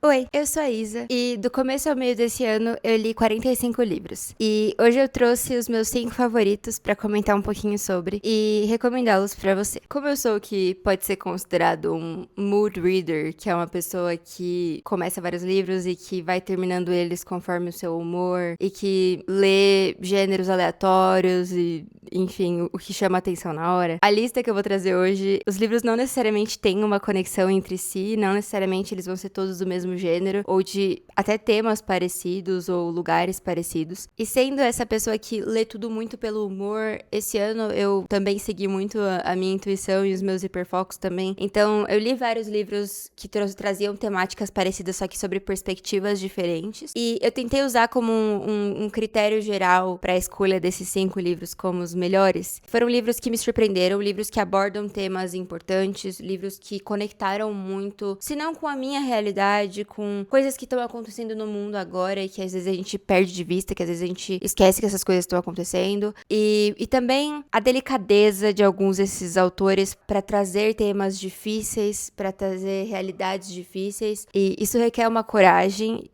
Oi, eu sou a Isa e do começo ao meio desse ano eu li 45 livros. E hoje eu trouxe os meus 5 favoritos pra comentar um pouquinho sobre e recomendá-los pra você. Como eu sou o que pode ser considerado um mood reader, que é uma pessoa que começa vários livros e que vai terminando eles conforme o seu humor e que lê gêneros aleatórios e, enfim, o que chama atenção na hora. A lista que eu vou trazer hoje, os livros não necessariamente têm uma conexão entre si, não necessariamente eles vão ser todos do mesmo gênero, ou de até temas parecidos ou lugares parecidos. E sendo essa pessoa que lê tudo muito pelo humor, esse ano eu também segui muito a minha intuição e os meus hiperfocos também. Então eu li vários livros que traziam temáticas parecidas, só que sobre perspectivas diferentes. E eu tentei usar como um critério geral para a escolha desses 5 livros como os melhores. Foram livros que me surpreenderam, livros que abordam temas importantes, livros que conectaram muito, se não com a minha realidade, com coisas que estão acontecendo no mundo agora e que às vezes a gente perde de vista, que às vezes a gente esquece que essas coisas estão acontecendo. E também a delicadeza de alguns desses autores para trazer temas difíceis, para trazer realidades difíceis. E isso requer uma coragem,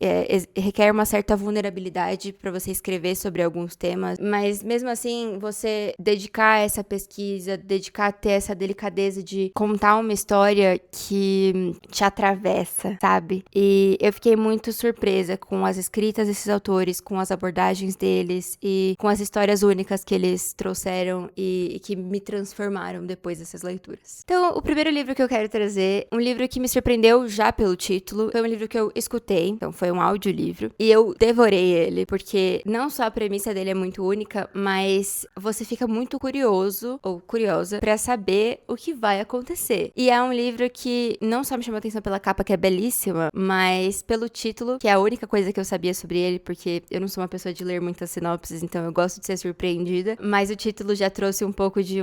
requer uma certa vulnerabilidade para você escrever sobre alguns temas. Mas mesmo assim, você dedicar essa pesquisa, dedicar a ter essa delicadeza de contar uma história que te atravessa, sabe? E eu fiquei muito surpresa com as escritas desses autores, com as abordagens deles e com as histórias únicas que eles trouxeram e que me transformaram depois dessas leituras. Então, o primeiro livro que eu quero trazer, um livro que me surpreendeu já pelo título, foi um livro que eu escutei, então foi um audiolivro, e eu devorei ele, porque não só a premissa dele é muito única, mas você fica muito curioso ou curiosa pra saber o que vai acontecer. E é um livro que não só me chamou atenção pela capa, que é belíssima, mas pelo título, que é a única coisa que eu sabia sobre ele, porque eu não sou uma pessoa de ler muitas sinopses, então eu gosto de ser surpreendida, mas o título já trouxe um pouco de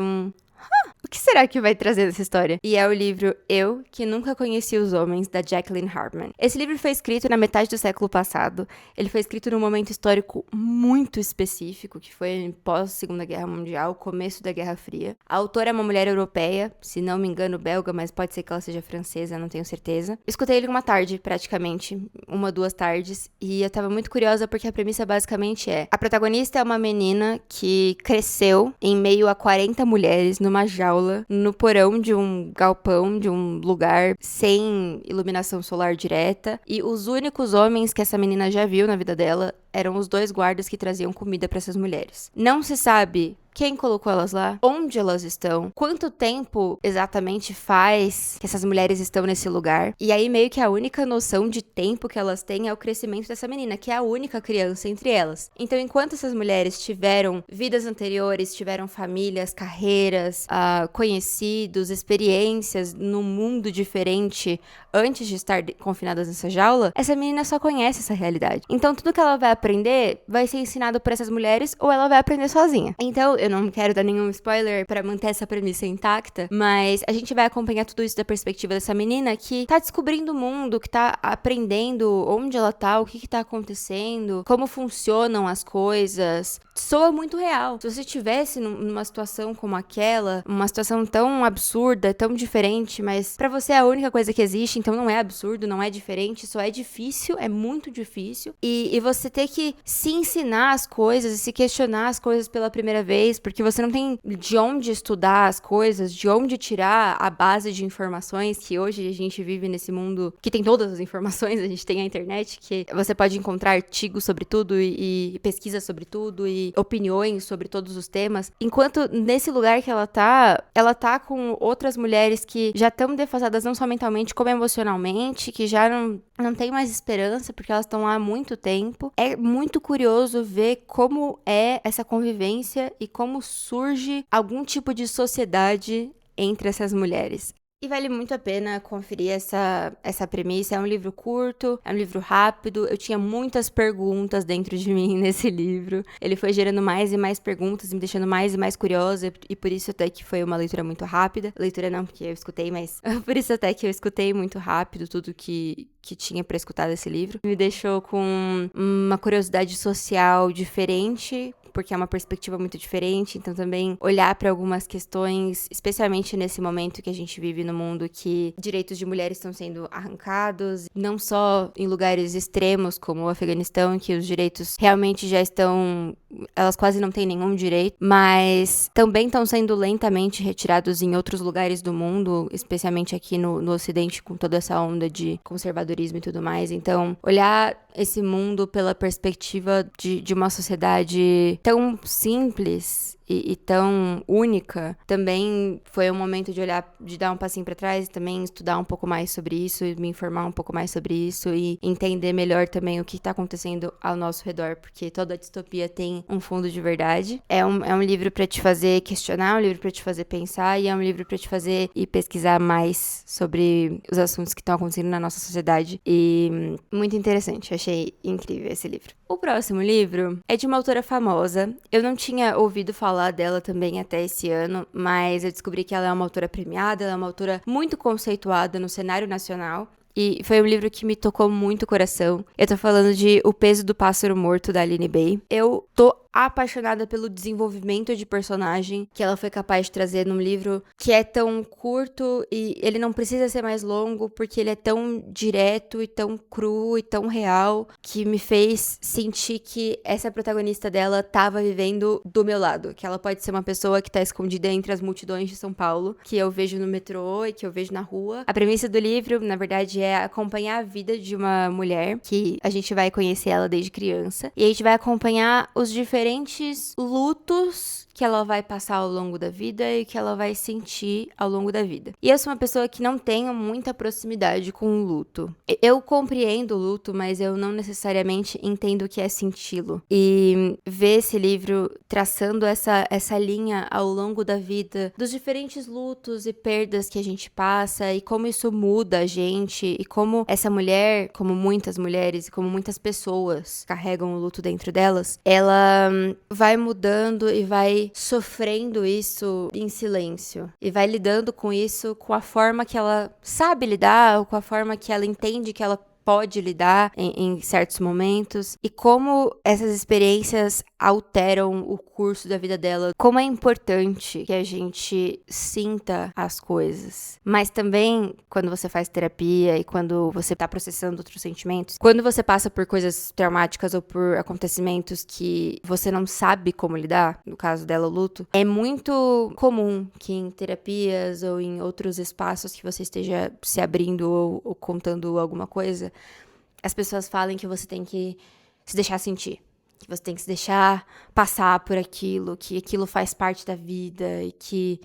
o que será que vai trazer nessa história? E é o livro Eu, que Nunca Conheci os Homens, da Jacqueline Hartman. Esse livro foi escrito na metade do século passado. Ele foi escrito num momento histórico muito específico, que foi pós-Segunda Guerra Mundial, começo da Guerra Fria. A autora é uma mulher europeia, se não me engano belga, mas pode ser que ela seja francesa, não tenho certeza. Escutei ele uma tarde, praticamente, 1, 2 tardes, e eu tava muito curiosa porque a premissa basicamente é: a protagonista é uma menina que cresceu em meio a 40 mulheres numa jaula no porão de um galpão, de um lugar sem iluminação solar direta, e os únicos homens que essa menina já viu na vida dela eram os 2 guardas que traziam comida para essas mulheres. Não se sabe quem colocou elas lá, onde elas estão, quanto tempo exatamente faz que essas mulheres estão nesse lugar. E aí meio que a única noção de tempo que elas têm é o crescimento dessa menina, que é a única criança entre elas. Então, enquanto essas mulheres tiveram vidas anteriores, tiveram famílias, carreiras, conhecidos, experiências num mundo diferente antes de estar confinadas nessa jaula, essa menina só conhece essa realidade. Então, tudo que ela vai aprender vai ser ensinado por essas mulheres ou ela vai aprender sozinha. Então, eu não quero dar nenhum spoiler pra manter essa premissa intacta, mas a gente vai acompanhar tudo isso da perspectiva dessa menina que tá descobrindo o mundo, que tá aprendendo onde ela tá, o que tá acontecendo, como funcionam as coisas. Soa muito real. Se você tivesse numa situação como aquela, uma situação tão absurda, tão diferente, mas pra você é a única coisa que existe, então não é absurdo, não é diferente, só é difícil, é muito difícil. E você ter que se ensinar as coisas e se questionar as coisas pela primeira vez, porque você não tem de onde estudar as coisas, de onde tirar a base de informações, que hoje a gente vive nesse mundo que tem todas as informações, a gente tem a internet, que você pode encontrar artigos sobre tudo e pesquisas sobre tudo e opiniões sobre todos os temas. Enquanto nesse lugar que ela tá com outras mulheres que já estão defasadas não só mentalmente, como emocionalmente, que já não tem mais esperança, porque elas estão lá há muito tempo. É muito curioso ver como é essa convivência e como surge algum tipo de sociedade entre essas mulheres. E vale muito a pena conferir essa premissa. É um livro curto, é um livro rápido. Eu tinha muitas perguntas dentro de mim nesse livro. Ele foi gerando mais e mais perguntas, me deixando mais e mais curiosa. E por isso até que foi uma leitura muito rápida. Leitura não, porque eu escutei, mas por isso até que eu escutei muito rápido tudo que tinha pra escutar desse livro. Me deixou com uma curiosidade social diferente, porque é uma perspectiva muito diferente. Então também olhar para algumas questões, especialmente nesse momento que a gente vive no mundo, que direitos de mulheres estão sendo arrancados, não só em lugares extremos como o Afeganistão, que os direitos realmente já estão, elas quase não têm nenhum direito, mas também estão sendo lentamente retirados em outros lugares do mundo, especialmente aqui no Ocidente, com toda essa onda de conservadorismo e tudo mais. Então, olhar esse mundo pela perspectiva de uma sociedade tão simples e tão única, também foi um momento de olhar, de dar um passinho pra trás e também estudar um pouco mais sobre isso e me informar um pouco mais sobre isso e entender melhor também o que tá acontecendo ao nosso redor, porque toda distopia tem um fundo de verdade. É um livro pra te fazer questionar, um livro pra te fazer pensar e é um livro pra te fazer ir pesquisar mais sobre os assuntos que estão acontecendo na nossa sociedade e muito interessante, achei incrível esse livro. O próximo livro é de uma autora famosa, eu não tinha ouvido falar dela também até esse ano, mas eu descobri que ela é uma autora premiada, ela é uma autora muito conceituada no cenário nacional. E foi um livro que me tocou muito o coração. Eu tô falando de O Peso do Pássaro Morto, da Aline Bay. Eu tô apaixonada pelo desenvolvimento de personagem que ela foi capaz de trazer num livro que é tão curto e ele não precisa ser mais longo porque ele é tão direto e tão cru e tão real que me fez sentir que essa protagonista dela tava vivendo do meu lado, que ela pode ser uma pessoa que tá escondida entre as multidões de São Paulo, que eu vejo no metrô e que eu vejo na rua. A premissa do livro, na verdade, é acompanhar a vida de uma mulher que a gente vai conhecer ela desde criança e a gente vai acompanhar os diferentes lutos que ela vai passar ao longo da vida e que ela vai sentir ao longo da vida. E eu sou uma pessoa que não tenho muita proximidade com o luto. Eu compreendo o luto, mas eu não necessariamente entendo o que é senti-lo. E ver esse livro traçando essa linha ao longo da vida, dos diferentes lutos e perdas que a gente passa e como isso muda a gente e como essa mulher, como muitas mulheres e como muitas pessoas carregam o luto dentro delas, ela vai mudando e vai sofrendo isso em silêncio. E vai lidando com isso com a forma que ela sabe lidar, ou com a forma que ela entende que ela pode lidar em certos momentos e como essas experiências alteram o curso da vida dela, como é importante que a gente sinta as coisas. Mas também, quando você faz terapia e quando você tá processando outros sentimentos, quando você passa por coisas traumáticas ou por acontecimentos que você não sabe como lidar, no caso dela, o luto, é muito comum que em terapias ou em outros espaços que você esteja se abrindo ou contando alguma coisa, as pessoas falem que você tem que se deixar sentir, que você tem que se deixar passar por aquilo, que aquilo faz parte da vida e que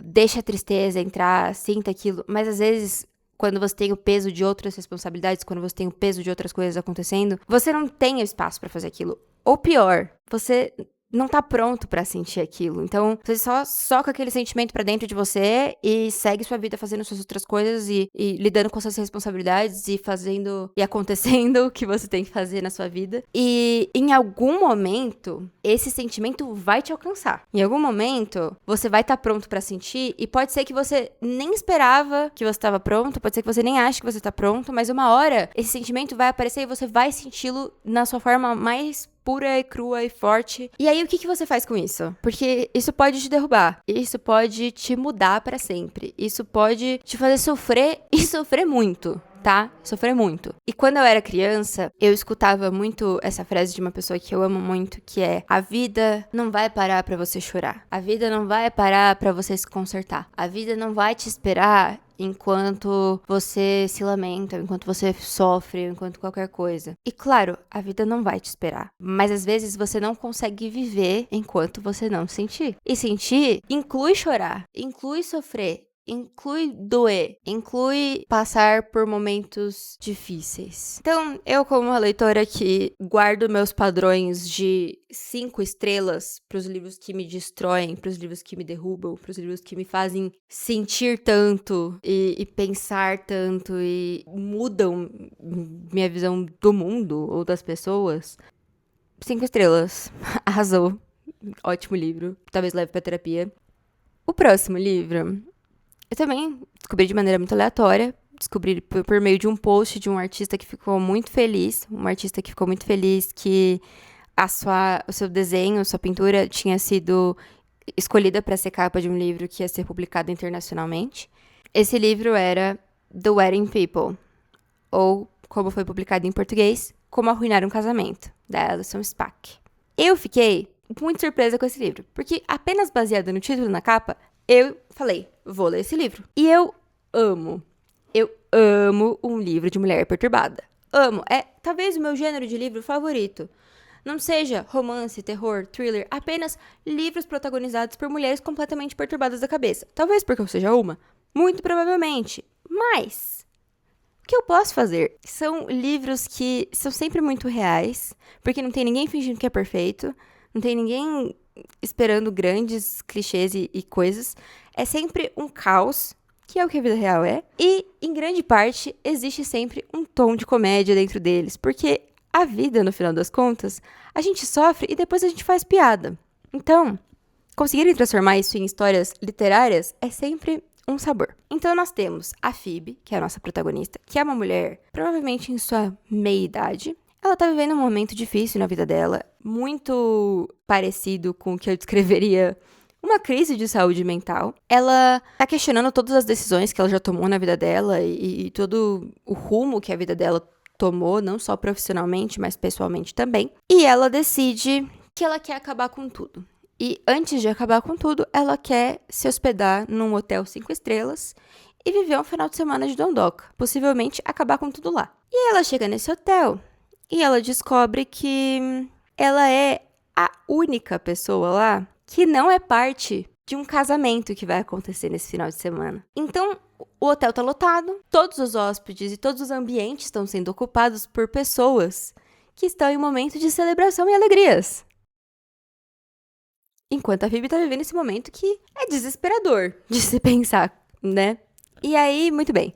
deixa a tristeza entrar, sinta aquilo. Mas às vezes, quando você tem o peso de outras responsabilidades, quando você tem o peso de outras coisas acontecendo, você não tem espaço pra fazer aquilo. Ou pior, você não tá pronto pra sentir aquilo. Então, você só soca aquele sentimento pra dentro de você e segue sua vida fazendo suas outras coisas e lidando com suas responsabilidades e fazendo e acontecendo o que você tem que fazer na sua vida. E em algum momento, esse sentimento vai te alcançar. Em algum momento, você vai estar pronto pra sentir e pode ser que você nem esperava que você estava pronto, pode ser que você nem ache que você tá pronto, mas uma hora esse sentimento vai aparecer e você vai senti-lo na sua forma mais pura e crua e forte. E aí, o que você faz com isso? Porque isso pode te derrubar. Isso pode te mudar pra sempre. Isso pode te fazer sofrer e sofrer muito, tá? Sofrer muito. E quando eu era criança, eu escutava muito essa frase de uma pessoa que eu amo muito, que é: a vida não vai parar pra você chorar. A vida não vai parar pra você se consertar. A vida não vai te esperar enquanto você se lamenta, enquanto você sofre, enquanto qualquer coisa. E claro, a vida não vai te esperar. Mas às vezes você não consegue viver enquanto você não sentir. E sentir inclui chorar, inclui sofrer, inclui doer, inclui passar por momentos difíceis. Então, eu como uma leitora que guardo meus padrões de 5 estrelas pros livros que me destroem, pros livros que me derrubam, pros livros que me fazem sentir tanto e pensar tanto e mudam minha visão do mundo ou das pessoas, 5 estrelas. Arrasou. Ótimo livro. Talvez leve pra terapia. O próximo livro eu também descobri de maneira muito aleatória. Descobri por meio de um post de um artista que ficou muito feliz. Um artista que ficou muito feliz que o seu desenho, a sua pintura tinha sido escolhida para ser capa de um livro que ia ser publicado internacionalmente. Esse livro era The Wedding People, ou, como foi publicado em português, Como Arruinar um Casamento, da Alison Spack. Eu fiquei muito surpresa com esse livro, porque apenas baseado no título e na capa, eu falei, vou ler esse livro. E eu amo um livro de mulher perturbada. Amo, é talvez o meu gênero de livro favorito. Não seja romance, terror, thriller, apenas livros protagonizados por mulheres completamente perturbadas da cabeça. Talvez porque eu seja uma, muito provavelmente. Mas o que eu posso fazer? São livros que são sempre muito reais, porque não tem ninguém fingindo que é perfeito, não tem ninguém esperando grandes clichês e coisas. É sempre um caos, que é o que a vida real é. E, em grande parte, existe sempre um tom de comédia dentro deles, porque a vida, no final das contas, a gente sofre e depois a gente faz piada. Então, conseguirem transformar isso em histórias literárias é sempre um sabor. Então, nós temos a Phoebe, que é a nossa protagonista, que é uma mulher provavelmente em sua meia-idade. Ela tá vivendo um momento difícil na vida dela, muito parecido com o que eu descreveria uma crise de saúde mental. Ela tá questionando todas as decisões que ela já tomou na vida dela e todo o rumo que a vida dela tomou, não só profissionalmente, mas pessoalmente também. E ela decide que ela quer acabar com tudo. E antes de acabar com tudo, ela quer se hospedar num hotel 5 estrelas e viver um final de semana de dondoca. Possivelmente acabar com tudo lá. E ela chega nesse hotel e ela descobre que ela é a única pessoa lá que não é parte de um casamento que vai acontecer nesse final de semana. Então, o hotel tá lotado, todos os hóspedes e todos os ambientes estão sendo ocupados por pessoas que estão em um momento de celebração e alegrias. Enquanto a Phoebe tá vivendo esse momento que é desesperador de se pensar, né? E aí, muito bem.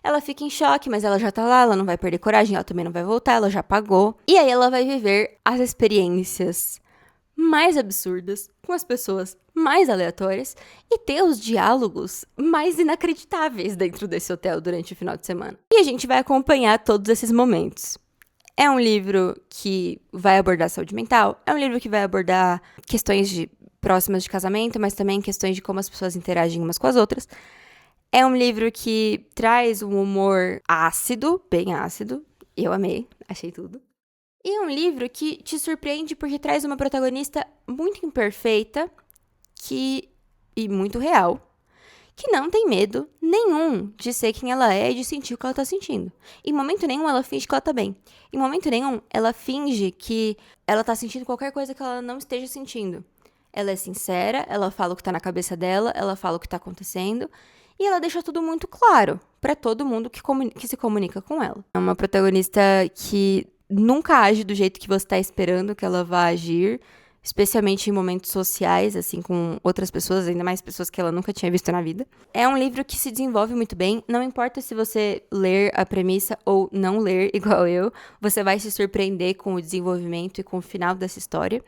Ela fica em choque, mas ela já tá lá, ela não vai perder coragem, ela também não vai voltar, ela já pagou. E aí ela vai viver as experiências mais absurdas, com as pessoas mais aleatórias e ter os diálogos mais inacreditáveis dentro desse hotel durante o final de semana. E a gente vai acompanhar todos esses momentos. É um livro que vai abordar saúde mental, é um livro que vai abordar questões próximas de casamento, mas também questões de como as pessoas interagem umas com as outras. É um livro que traz um humor ácido, bem ácido. Eu amei, achei tudo. E é um livro que te surpreende porque traz uma protagonista muito imperfeita e muito real, que não tem medo nenhum de ser quem ela é e de sentir o que ela tá sentindo. Em momento nenhum ela finge que ela tá bem. Em momento nenhum ela finge que ela tá sentindo qualquer coisa que ela não esteja sentindo. Ela é sincera, ela fala o que tá na cabeça dela, ela fala o que tá acontecendo e ela deixa tudo muito claro pra todo mundo que se comunica com ela. É uma protagonista que nunca age do jeito que você tá esperando que ela vá agir, especialmente em momentos sociais, assim, com outras pessoas, ainda mais pessoas que ela nunca tinha visto na vida. É um livro que se desenvolve muito bem, não importa se você ler a premissa ou não ler, igual eu, você vai se surpreender com o desenvolvimento e com o final dessa história.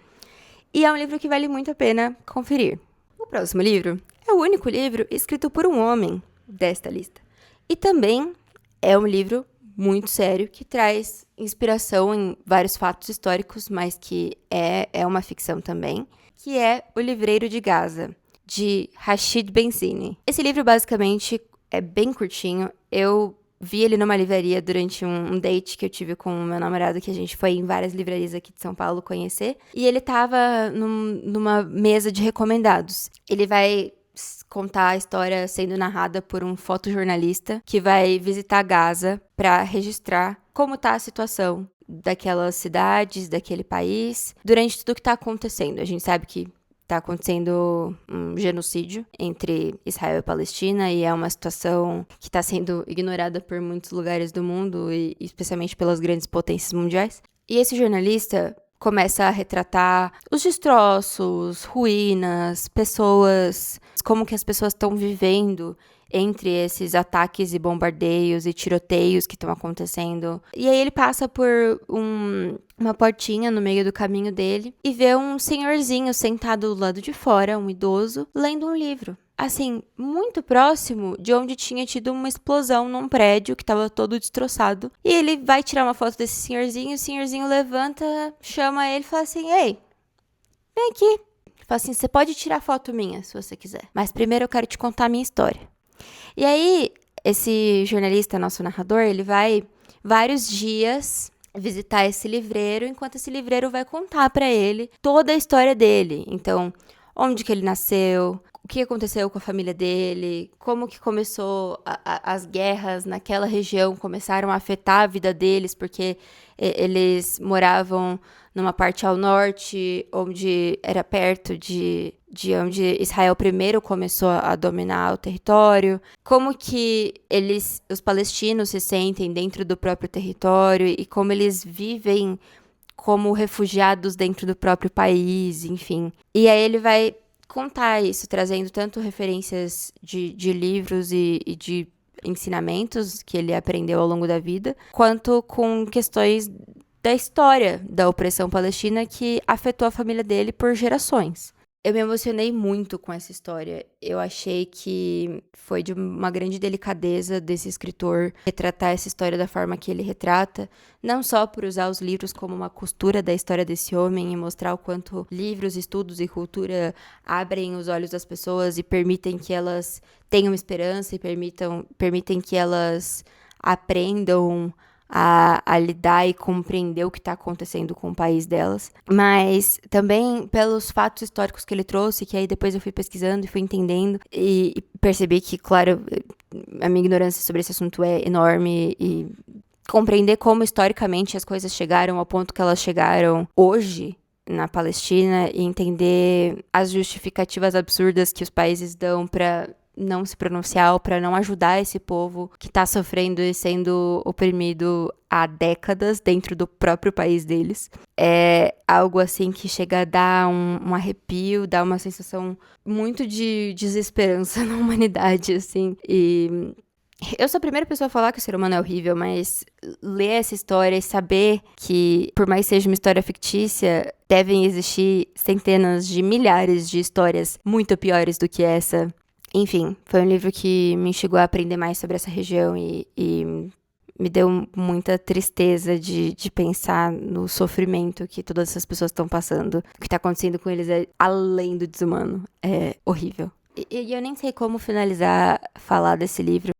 E é um livro que vale muito a pena conferir. O próximo livro é o único livro escrito por um homem desta lista. E também é um livro muito sério, que traz inspiração em vários fatos históricos, mas que é uma ficção também, que é O Livreiro de Gaza, de Rashid Benzini. Esse livro, basicamente, é bem curtinho. Eu vi ele numa livraria durante um date que eu tive com o meu namorado, que a gente foi em várias livrarias aqui de São Paulo conhecer, e ele tava numa mesa de recomendados. Ele vai contar a história sendo narrada por um fotojornalista que vai visitar Gaza para registrar como tá a situação daquelas cidades, daquele país, durante tudo que tá acontecendo. A gente sabe que tá acontecendo um genocídio entre Israel e Palestina e é uma situação que tá sendo ignorada por muitos lugares do mundo e especialmente pelas grandes potências mundiais. E esse jornalista começa a retratar os destroços, ruínas, pessoas, como que as pessoas estão vivendo entre esses ataques e bombardeios e tiroteios que estão acontecendo. E aí ele passa por uma portinha no meio do caminho dele e vê um senhorzinho sentado do lado de fora, um idoso, lendo um livro. assim, muito próximo de onde tinha tido uma explosão num prédio que tava todo destroçado. E ele vai tirar uma foto desse senhorzinho, o senhorzinho levanta, chama ele e fala assim: ei, vem aqui. Ele fala assim: você pode tirar foto minha, se você quiser. Mas primeiro eu quero te contar a minha história. E aí, esse jornalista, nosso narrador, ele vai vários dias visitar esse livreiro, enquanto esse livreiro vai contar pra ele toda a história dele. Então, onde que ele nasceu, o que aconteceu com a família dele, como que começou as guerras naquela região, começaram a afetar a vida deles, porque eles moravam numa parte ao norte, onde era perto de onde Israel primeiro começou a dominar o território, como que os palestinos se sentem dentro do próprio território e como eles vivem como refugiados dentro do próprio país, enfim. E aí ele vai contar isso, trazendo tanto referências de livros e de ensinamentos que ele aprendeu ao longo da vida, quanto com questões da história da opressão palestina que afetou a família dele por gerações. Eu me emocionei muito com essa história. Eu achei que foi de uma grande delicadeza desse escritor retratar essa história da forma que ele retrata, não só por usar os livros como uma costura da história desse homem e mostrar o quanto livros, estudos e cultura abrem os olhos das pessoas e permitem que elas tenham esperança e permitem que elas aprendam a lidar e compreender o que está acontecendo com o país delas, mas também pelos fatos históricos que ele trouxe, que aí depois eu fui pesquisando e fui entendendo e percebi que, claro, a minha ignorância sobre esse assunto é enorme e compreender como historicamente as coisas chegaram ao ponto que elas chegaram hoje na Palestina e entender as justificativas absurdas que os países dão para não se pronunciar ou para não ajudar esse povo que tá sofrendo e sendo oprimido há décadas dentro do próprio país deles. É algo assim que chega a dar um arrepio, dá uma sensação muito de desesperança na humanidade, assim. E eu sou a primeira pessoa a falar que o ser humano é horrível, mas ler essa história e saber que, por mais que seja uma história fictícia, devem existir centenas de milhares de histórias muito piores do que essa. Enfim, foi um livro que me instigou a aprender mais sobre essa região e me deu muita tristeza de pensar no sofrimento que todas essas pessoas estão passando. O que está acontecendo com eles é além do desumano. É horrível. E eu nem sei como finalizar falar desse livro.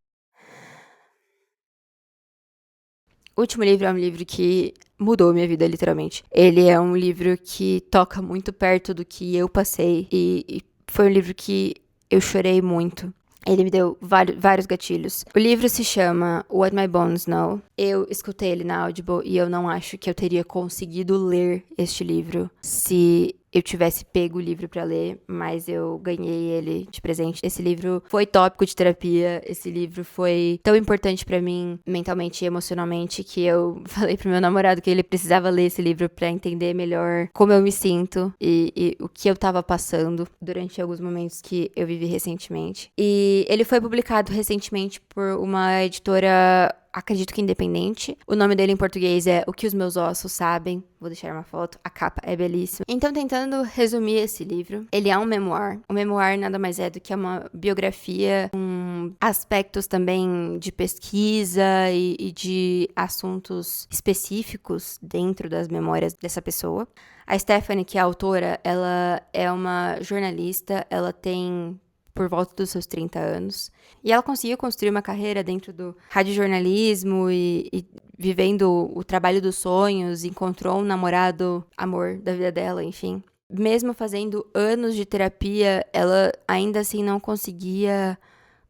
O último livro é um livro que mudou minha vida, literalmente. Ele é um livro que toca muito perto do que eu passei e foi um livro que eu chorei muito. Ele me deu vários gatilhos. O livro se chama What My Bones Know. Eu escutei ele na Audible e eu não acho que eu teria conseguido ler este livro se eu tivesse pego o livro pra ler, mas eu ganhei ele de presente. Esse livro foi tópico de terapia, esse livro foi tão importante pra mim, mentalmente e emocionalmente, que eu falei pro meu namorado que ele precisava ler esse livro pra entender melhor como eu me sinto e o que eu tava passando durante alguns momentos que eu vivi recentemente. E ele foi publicado recentemente por uma editora, acredito que independente. O nome dele em português é O Que os Meus Ossos Sabem. Vou deixar uma foto. A capa é belíssima. Então, tentando resumir esse livro, ele é um memoir. O memoir nada mais é do que uma biografia com aspectos também de pesquisa e de assuntos específicos dentro das memórias dessa pessoa. A Stephanie, que é a autora, ela é uma jornalista, ela tem por volta dos seus 30 anos. E ela conseguiu construir uma carreira dentro do radiojornalismo e vivendo o trabalho dos sonhos, encontrou um namorado, amor da vida dela, enfim. Mesmo fazendo anos de terapia, ela ainda assim não conseguia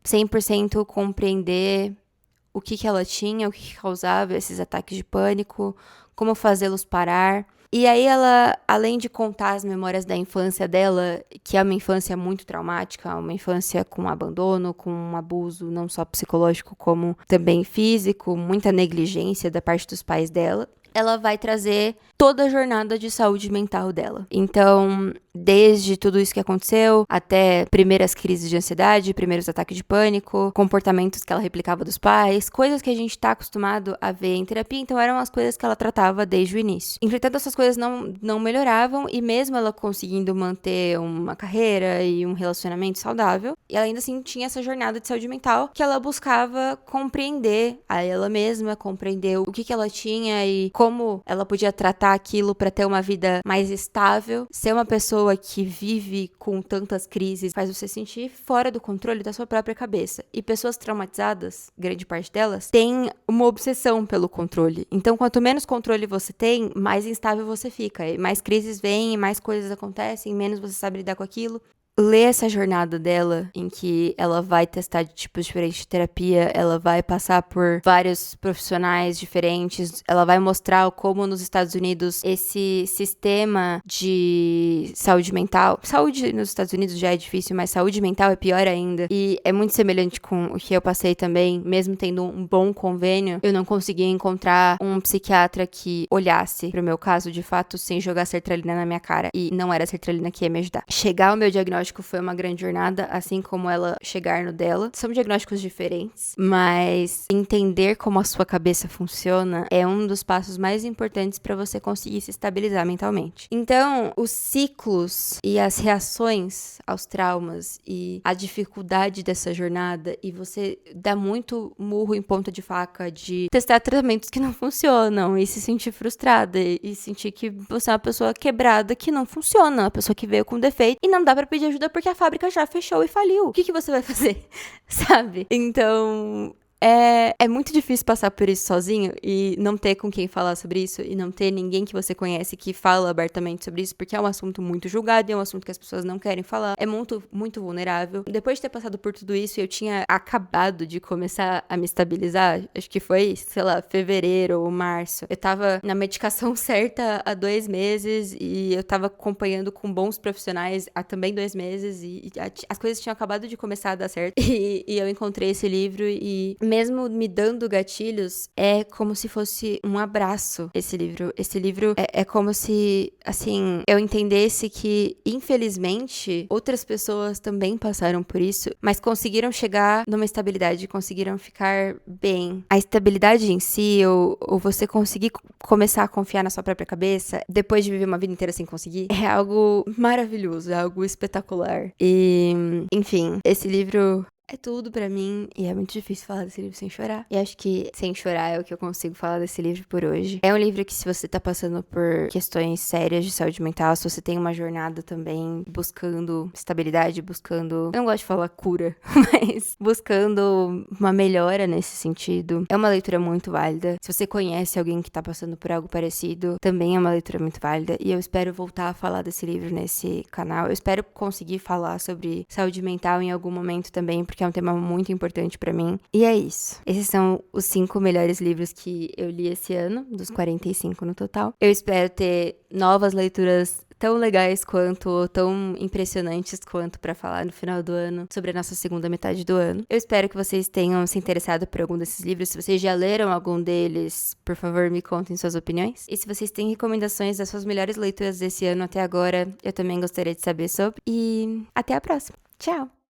100% compreender o que ela tinha, o que causava esses ataques de pânico, como fazê-los parar. E aí ela, além de contar as memórias da infância dela, que é uma infância muito traumática, uma infância com abandono, com um abuso não só psicológico como também físico, muita negligência da parte dos pais dela, ela vai trazer toda a jornada de saúde mental dela. Então, desde tudo isso que aconteceu, até primeiras crises de ansiedade, primeiros ataques de pânico, comportamentos que ela replicava dos pais, coisas que a gente tá acostumado a ver em terapia, então eram as coisas que ela tratava desde o início. Entretanto, essas coisas não melhoravam, e mesmo ela conseguindo manter uma carreira e um relacionamento saudável, ela ainda assim tinha essa jornada de saúde mental que ela buscava compreender a ela mesma, compreender o que ela tinha e como ela podia tratar aquilo para ter uma vida mais estável. Ser uma pessoa que vive com tantas crises faz você sentir fora do controle da sua própria cabeça. E pessoas traumatizadas, grande parte delas, têm uma obsessão pelo controle. Então, quanto menos controle você tem, mais instável você fica. E mais crises vêm, mais coisas acontecem, menos você sabe lidar com aquilo. Ler essa jornada dela, em que ela vai testar tipos diferentes de terapia, ela vai passar por vários profissionais diferentes, ela vai mostrar como nos Estados Unidos esse sistema de saúde mental, saúde nos Estados Unidos já é difícil, mas saúde mental é pior ainda, e é muito semelhante com o que eu passei também, mesmo tendo um bom convênio, eu não conseguia encontrar um psiquiatra que olhasse pro meu caso de fato sem jogar sertralina na minha cara, e não era a sertralina que ia me ajudar. Chegar ao meu diagnóstico foi uma grande jornada, assim como ela chegar no dela. São diagnósticos diferentes, mas entender como a sua cabeça funciona é um dos passos mais importantes para você conseguir se estabilizar mentalmente. Então, os ciclos e as reações aos traumas e a dificuldade dessa jornada, e você dá muito murro em ponta de faca de testar tratamentos que não funcionam e se sentir frustrada e sentir que você é uma pessoa quebrada que não funciona, uma pessoa que veio com defeito e não dá pra pedir ajuda porque a fábrica já fechou e faliu. O que você vai fazer? Sabe? Então, é muito difícil passar por isso sozinho e não ter com quem falar sobre isso e não ter ninguém que você conhece que fala abertamente sobre isso, porque é um assunto muito julgado e é um assunto que as pessoas não querem falar. É muito, muito vulnerável. Depois de ter passado por tudo isso, eu tinha acabado de começar a me estabilizar, acho que foi, sei lá, fevereiro ou março. Eu tava na medicação certa há 2 meses e eu tava acompanhando com bons profissionais há também 2 meses e as coisas tinham acabado de começar a dar certo. E eu encontrei esse livro e mesmo me dando gatilhos, é como se fosse um abraço esse livro. Esse livro é como se, assim, eu entendesse que, infelizmente, outras pessoas também passaram por isso, mas conseguiram chegar numa estabilidade, conseguiram ficar bem. A estabilidade em si, ou você conseguir começar a confiar na sua própria cabeça, depois de viver uma vida inteira sem conseguir, é algo maravilhoso, é algo espetacular. E, enfim, esse livro é tudo pra mim e é muito difícil falar desse livro sem chorar. E acho que sem chorar é o que eu consigo falar desse livro por hoje. É um livro que, se você tá passando por questões sérias de saúde mental, se você tem uma jornada também buscando estabilidade, buscando... Eu não gosto de falar cura, mas buscando uma melhora nesse sentido, é uma leitura muito válida. Se você conhece alguém que tá passando por algo parecido, também é uma leitura muito válida. E eu espero voltar a falar desse livro nesse canal. Eu espero conseguir falar sobre saúde mental em algum momento também, porque é um tema muito importante pra mim. E é isso. Esses são os 5 melhores livros que eu li esse ano, dos 45 no total. Eu espero ter novas leituras tão legais quanto, tão impressionantes quanto pra falar no final do ano, sobre a nossa segunda metade do ano. Eu espero que vocês tenham se interessado por algum desses livros. Se vocês já leram algum deles, por favor, me contem suas opiniões. E se vocês têm recomendações das suas melhores leituras desse ano até agora, eu também gostaria de saber sobre. E até a próxima. Tchau!